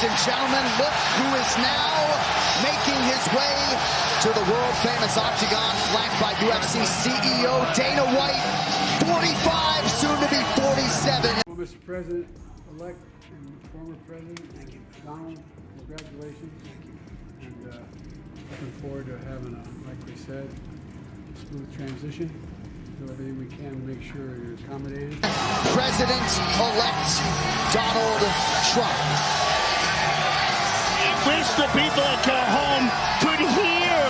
Ladies and gentlemen, look who is now making his way to the world-famous octagon, flanked by UFC CEO Dana White, 45, soon to be 47. Well, Mr. President-elect and former President, thank you. Donald, congratulations. Thank you. And looking forward to having a, like we said, smooth transition. Do everything we can to make sure you're accommodated. President-elect Donald Trump. I wish the people at home could hear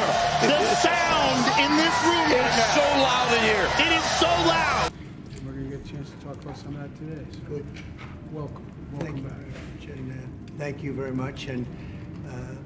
the sound in this room. It's so loud in here. It is so loud. We're going to get a chance to talk about some of that today. So Good. welcome. Thank you Back. very much. And thank you very much. And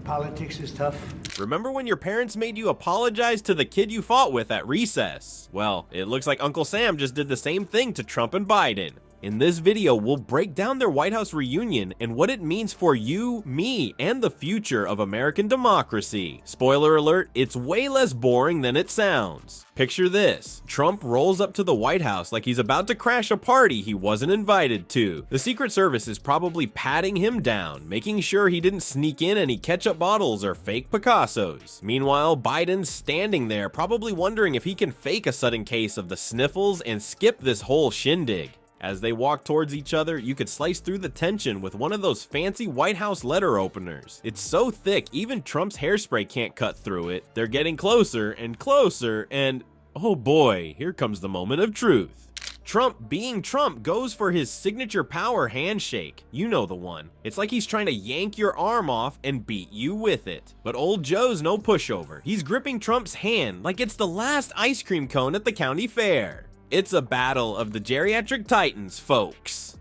politics is tough. Remember when your parents made you apologize to the kid you fought with at recess? Well, it looks like Uncle Sam just did the same thing to Trump and Biden. In this video, we'll break down their White House reunion and what it means for you, me, and the future of American democracy. Spoiler alert, it's way less boring than it sounds. Picture this. Trump rolls up to the White House like he's about to crash a party he wasn't invited to. The Secret Service is probably patting him down, making sure he didn't sneak in any ketchup bottles or fake Picassos. Meanwhile, Biden's standing there, probably wondering if he can fake a sudden case of the sniffles and skip this whole shindig. As they walk towards each other, you could slice through the tension with one of those fancy White House letter openers. It's so thick, even Trump's hairspray can't cut through it. They're getting closer and closer, and oh boy, here comes the moment of truth. Trump, being Trump, goes for his signature power handshake. You know the one. It's like he's trying to yank your arm off and beat you with it. But old Joe's no pushover. He's gripping Trump's hand like it's the last ice cream cone at the county fair. It's a battle of the geriatric titans, folks.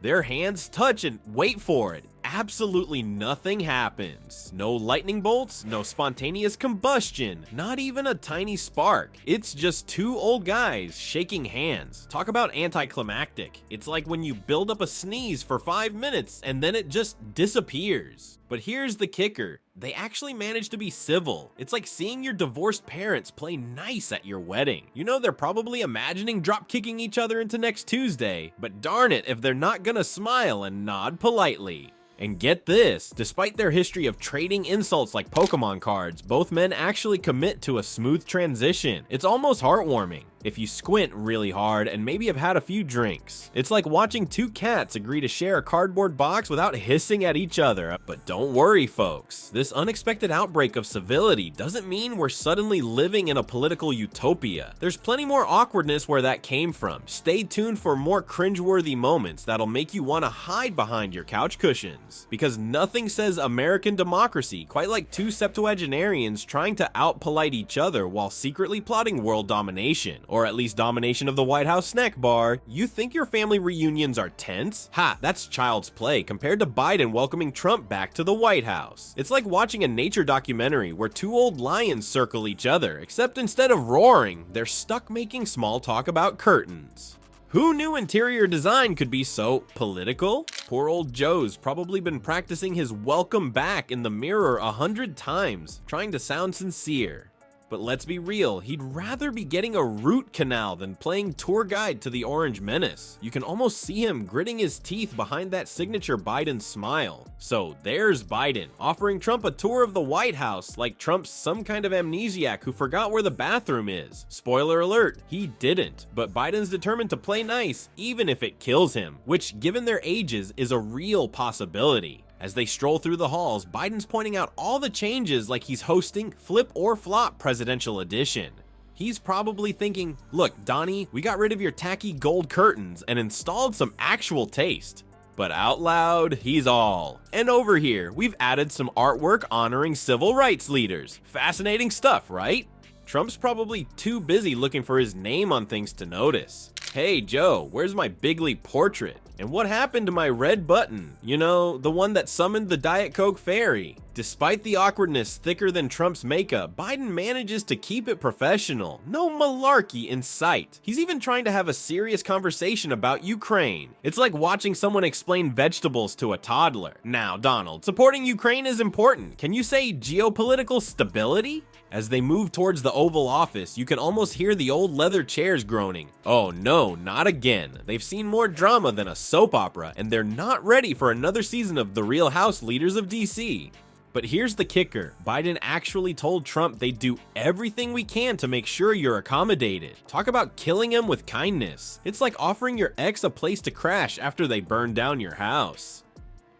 Their hands touch and wait for it. Absolutely nothing happens. No lightning bolts, no spontaneous combustion, not even a tiny spark. It's just two old guys shaking hands. Talk about anticlimactic. It's like when you build up a sneeze for 5 minutes and then it just disappears. But here's the kicker. They actually managed to be civil. It's like seeing your divorced parents play nice at your wedding. You know they're probably imagining drop-kicking each other into next Tuesday, but darn it if they're not gonna smile and nod politely. And get this, despite their history of trading insults like Pokemon cards, both men actually commit to a smooth transition. It's almost heartwarming if you squint really hard and maybe have had a few drinks. It's like watching two cats agree to share a cardboard box without hissing at each other. But don't worry, folks. This unexpected outbreak of civility doesn't mean we're suddenly living in a political utopia. There's plenty more awkwardness where that came from. Stay tuned for more cringeworthy moments that'll make you want to hide behind your couch cushions. Because nothing says American democracy quite like two septuagenarians trying to out-polite each other while secretly plotting world domination. Or at least domination of the White House snack bar. You think your family reunions are tense? Ha, that's child's play compared to Biden welcoming Trump back to the White House. It's like watching a nature documentary where two old lions circle each other, except instead of roaring, they're stuck making small talk about curtains. Who knew interior design could be so political? Poor old Joe's probably been practicing his welcome back in the mirror 100 times, trying to sound sincere. But let's be real, he'd rather be getting a root canal than playing tour guide to the Orange Menace. You can almost see him gritting his teeth behind that signature Biden smile. So there's Biden, offering Trump a tour of the White House like Trump's some kind of amnesiac who forgot where the bathroom is. Spoiler alert, he didn't. But Biden's determined to play nice, even if it kills him, which given their ages is a real possibility. As they stroll through the halls, Biden's pointing out all the changes like he's hosting Flip or Flop Presidential Edition. He's probably thinking, look, Donnie, we got rid of your tacky gold curtains and installed some actual taste. But out loud, he's all. And over here, we've added some artwork honoring civil rights leaders. Fascinating stuff, right? Trump's probably too busy looking for his name on things to notice. Hey Joe, where's my Bigley portrait? And what happened to my red button? You know, the one that summoned the Diet Coke fairy. Despite the awkwardness thicker than Trump's makeup, Biden manages to keep it professional. No malarkey in sight. He's even trying to have a serious conversation about Ukraine. It's like watching someone explain vegetables to a toddler. Now, Donald, supporting Ukraine is important. Can you say geopolitical stability? As they move towards the Oval Office, you can almost hear the old leather chairs groaning. Oh no, not again. They've seen more drama than a soap opera, and they're not ready for another season of The Real House Leaders of DC. But here's the kicker. Biden actually told Trump they'd do everything we can to make sure you're accommodated. Talk about killing him with kindness. It's like offering your ex a place to crash after they burn down your house.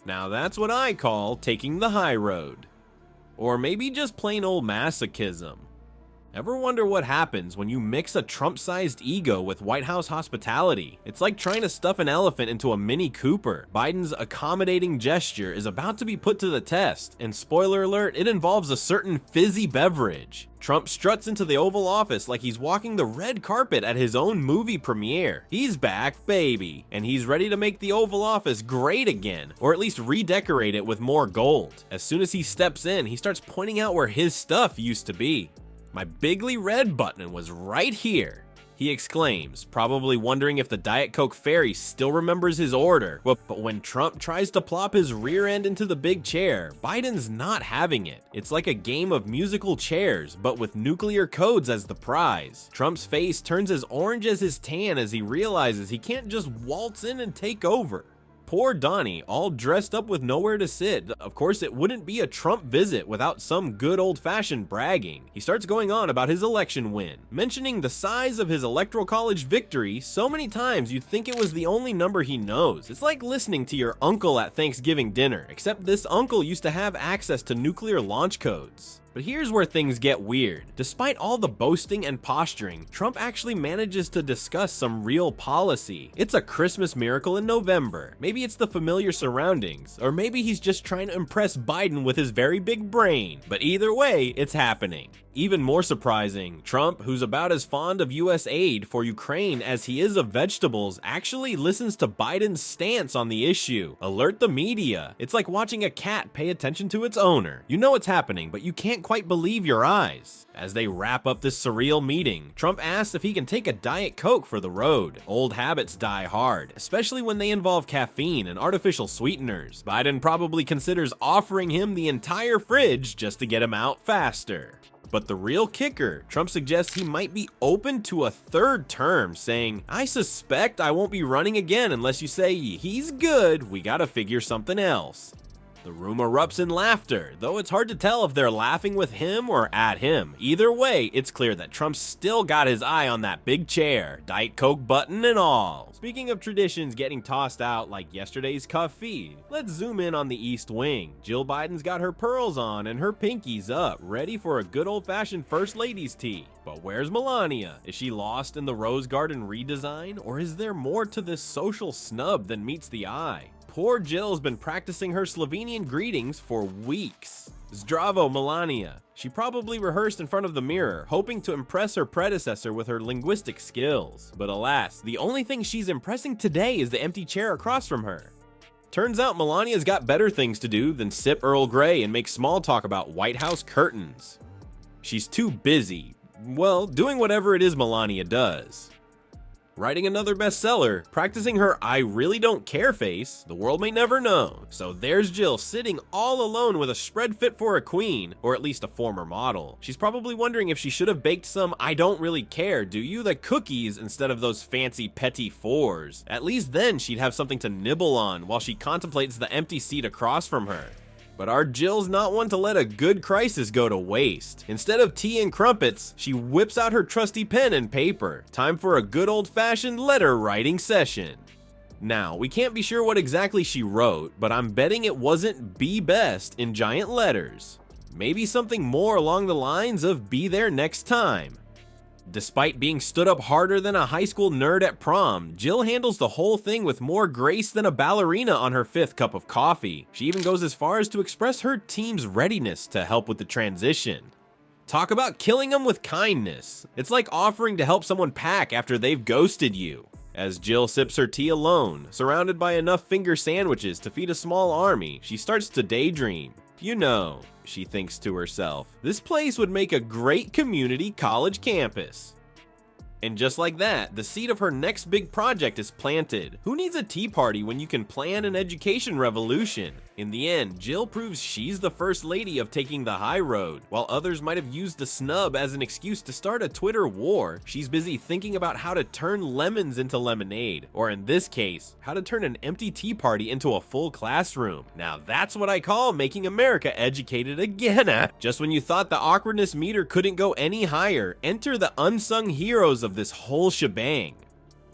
Now that's what I call taking the high road. Or maybe just plain old masochism. Ever wonder what happens when you mix a Trump-sized ego with White House hospitality? It's like trying to stuff an elephant into a Mini Cooper. Biden's accommodating gesture is about to be put to the test, and spoiler alert, it involves a certain fizzy beverage. Trump struts into the Oval Office like he's walking the red carpet at his own movie premiere. He's back, baby, and he's ready to make the Oval Office great again, or at least redecorate it with more gold. As soon as he steps in, he starts pointing out where his stuff used to be. "My bigly red button was right here," he exclaims, probably wondering if the Diet Coke fairy still remembers his order. But when Trump tries to plop his rear end into the big chair, Biden's not having it. It's like a game of musical chairs, but with nuclear codes as the prize. Trump's face turns as orange as his tan as he realizes he can't just waltz in and take over. Poor Donnie, all dressed up with nowhere to sit. Of course, it wouldn't be a Trump visit without some good old-fashioned bragging. He starts going on about his election win, mentioning the size of his electoral college victory so many times you'd think it was the only number he knows. It's like listening to your uncle at Thanksgiving dinner, except this uncle used to have access to nuclear launch codes. But here's where things get weird. Despite all the boasting and posturing, Trump actually manages to discuss some real policy. It's a Christmas miracle in November. Maybe it's the familiar surroundings, or maybe he's just trying to impress Biden with his very big brain. But either way, it's happening. Even more surprising, Trump, who's about as fond of US aid for Ukraine as he is of vegetables, actually listens to Biden's stance on the issue. Alert the media. It's like watching a cat pay attention to its owner. You know it's happening, but you can't quite believe your eyes. As they wrap up this surreal meeting, Trump asks if he can take a Diet Coke for the road. Old habits die hard, especially when they involve caffeine and artificial sweeteners. Biden probably considers offering him the entire fridge just to get him out faster. But the real kicker, Trump suggests he might be open to a third term, saying, "I suspect I won't be running again unless you say he's good, we gotta figure something else." The room erupts in laughter, though it's hard to tell if they're laughing with him or at him. Either way, it's clear that Trump's still got his eye on that big chair, Diet Coke button and all. Speaking of traditions getting tossed out like yesterday's coffee, let's zoom in on the East Wing. Jill Biden's got her pearls on and her pinkies up, ready for a good old-fashioned First Lady's tea. But where's Melania? Is she lost in the Rose Garden redesign, or is there more to this social snub than meets the eye? Poor Jill's been practicing her Slovenian greetings for weeks. Zdravo, Melania. She probably rehearsed in front of the mirror, hoping to impress her predecessor with her linguistic skills. But alas, the only thing she's impressing today is the empty chair across from her. Turns out Melania's got better things to do than sip Earl Grey and make small talk about White House curtains. She's too busy, well, doing whatever it is Melania does. Writing another bestseller, practicing her "I really don't care" face, the world may never know. So there's Jill sitting all alone with a spread fit for a queen, or at least a former model. She's probably wondering if she should have baked some "I don't really care, do you?" the cookies instead of those fancy petit fours. At least then she'd have something to nibble on while she contemplates the empty seat across from her. But our Jill's not one to let a good crisis go to waste. Instead of tea and crumpets, she whips out her trusty pen and paper. Time for a good old-fashioned letter writing session. Now, we can't be sure what exactly she wrote, but I'm betting it wasn't "be best" in giant letters. Maybe something more along the lines of "be there next time." Despite being stood up harder than a high school nerd at prom, Jill handles the whole thing with more grace than a ballerina on her 5th cup of coffee. She even goes as far as to express her team's readiness to help with the transition. Talk about killing them with kindness. It's like offering to help someone pack after they've ghosted you. As Jill sips her tea alone, surrounded by enough finger sandwiches to feed a small army, she starts to daydream. You know, she thinks to herself, this place would make a great community college campus. And just like that, the seed of her next big project is planted. Who needs a tea party when you can plan an education revolution? In the end, Jill proves she's the first lady of taking the high road. While others might have used the snub as an excuse to start a Twitter war, she's busy thinking about how to turn lemons into lemonade, or in this case, how to turn an empty tea party into a full classroom. Now that's what I call making America educated again. Just when you thought the awkwardness meter couldn't go any higher, enter the unsung heroes of this whole shebang.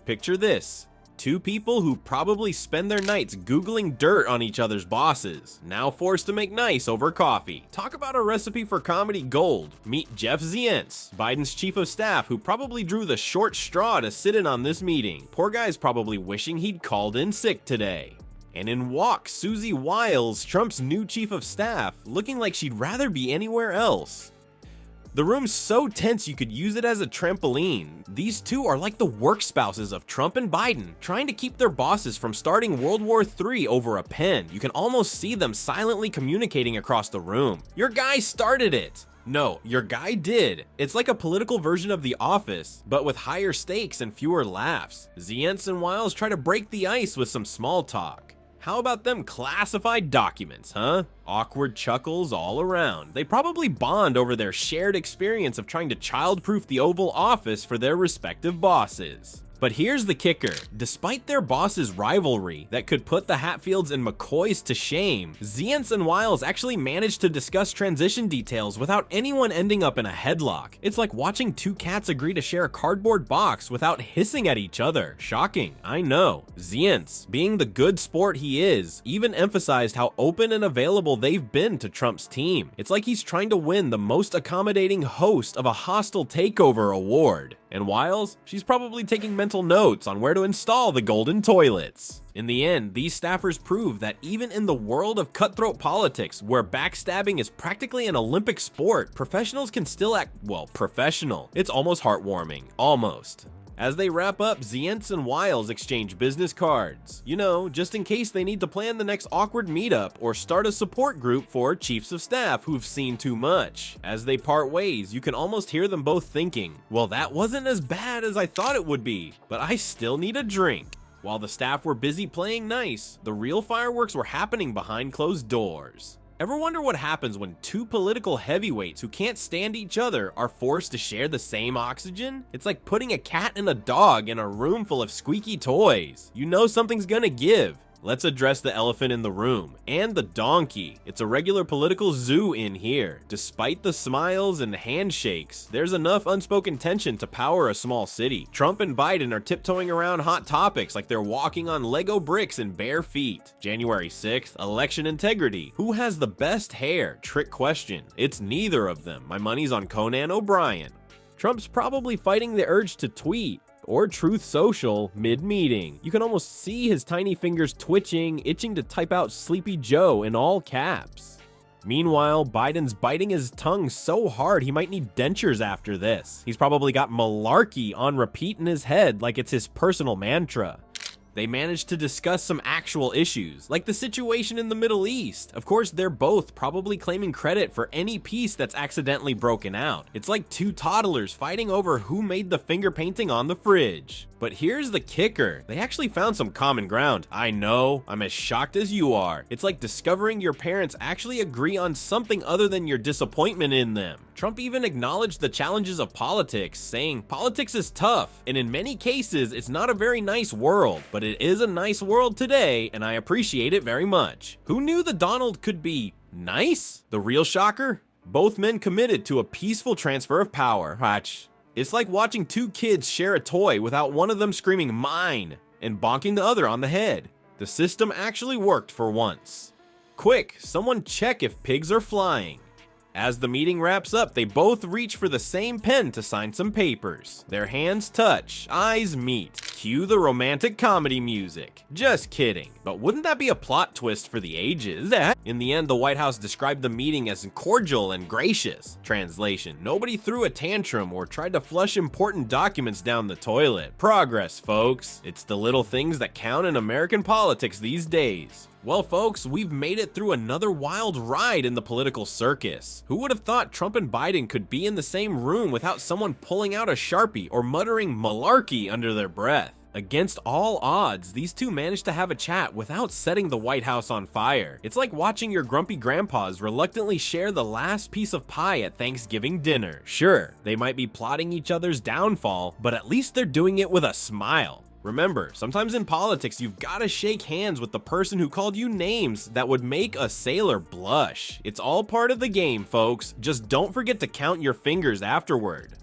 Picture this. Two people who probably spend their nights Googling dirt on each other's bosses, now forced to make nice over coffee. Talk about a recipe for comedy gold. Meet Jeff Zients, Biden's chief of staff, who probably drew the short straw to sit in on this meeting. Poor guy's probably wishing he'd called in sick today. And in walks Susie Wiles, Trump's new chief of staff, looking like she'd rather be anywhere else. The room's so tense you could use it as a trampoline. These two are like the work spouses of Trump and Biden, trying to keep their bosses from starting World War III over a pen. You can almost see them silently communicating across the room. Your guy started it. No, your guy did. It's like a political version of The Office, but with higher stakes and fewer laughs. Zients and Wiles try to break the ice with some small talk. How about them classified documents, huh? Awkward chuckles all around. They probably bond over their shared experience of trying to childproof the Oval Office for their respective bosses. But here's the kicker. Despite their bosses' rivalry that could put the Hatfields and McCoys to shame, Zients and Wiles actually managed to discuss transition details without anyone ending up in a headlock. It's like watching two cats agree to share a cardboard box without hissing at each other. Shocking, I know. Zients, being the good sport he is, even emphasized how open and available they've been to Trump's team. It's like he's trying to win the most accommodating host of a hostile takeover award. And Wiles, she's probably taking mental notes on where to install the golden toilets. In the end, these staffers prove that even in the world of cutthroat politics, where backstabbing is practically an Olympic sport, professionals can still act, well, professional. It's almost heartwarming. Almost. As they wrap up, Zients and Wiles exchange business cards. You know, just in case they need to plan the next awkward meetup or start a support group for chiefs of staff who've seen too much. As they part ways, you can almost hear them both thinking, well, that wasn't as bad as I thought it would be, but I still need a drink. While the staff were busy playing nice, the real fireworks were happening behind closed doors. Ever wonder what happens when two political heavyweights who can't stand each other are forced to share the same oxygen? It's like putting a cat and a dog in a room full of squeaky toys. You know something's gonna give. Let's address the elephant in the room, and the donkey. It's a regular political zoo in here. Despite the smiles and handshakes, there's enough unspoken tension to power a small city. Trump and Biden are tiptoeing around hot topics like they're walking on Lego bricks in bare feet. January 6th, election integrity. Who has the best hair? Trick question. It's neither of them. My money's on Conan O'Brien. Trump's probably fighting the urge to tweet or Truth Social mid-meeting. You can almost see his tiny fingers twitching, itching to type out Sleepy Joe in all caps. Meanwhile, Biden's biting his tongue so hard he might need dentures after this. He's probably got malarkey on repeat in his head like it's his personal mantra. They managed to discuss some actual issues, like the situation in the Middle East. Of course, they're both probably claiming credit for any piece that's accidentally broken out. It's like two toddlers fighting over who made the finger painting on the fridge. But here's the kicker. They actually found some common ground. I know, I'm as shocked as you are. It's like discovering your parents actually agree on something other than your disappointment in them. Trump even acknowledged the challenges of politics, saying politics is tough, and in many cases, it's not a very nice world, but it is a nice world today, and I appreciate it very much. Who knew the Donald could be nice? The real shocker? Both men committed to a peaceful transfer of power. It's like watching two kids share a toy without one of them screaming mine and bonking the other on the head. The system actually worked for once. Quick, someone check if pigs are flying. As the meeting wraps up, they both reach for the same pen to sign some papers. Their hands touch, eyes meet. Cue the romantic comedy music. Just kidding. But wouldn't that be a plot twist for the ages? In the end, the White House described the meeting as cordial and gracious. Translation: nobody threw a tantrum or tried to flush important documents down the toilet. Progress, folks. It's the little things that count in American politics these days. Well, folks, we've made it through another wild ride in the political circus. Who would have thought Trump and Biden could be in the same room without someone pulling out a Sharpie or muttering malarkey under their breath? Against all odds, these two managed to have a chat without setting the White House on fire. It's like watching your grumpy grandpas reluctantly share the last piece of pie at Thanksgiving dinner. Sure, they might be plotting each other's downfall, but at least they're doing it with a smile. Remember, sometimes in politics, you've gotta shake hands with the person who called you names that would make a sailor blush. It's all part of the game, folks. Just don't forget to count your fingers afterward.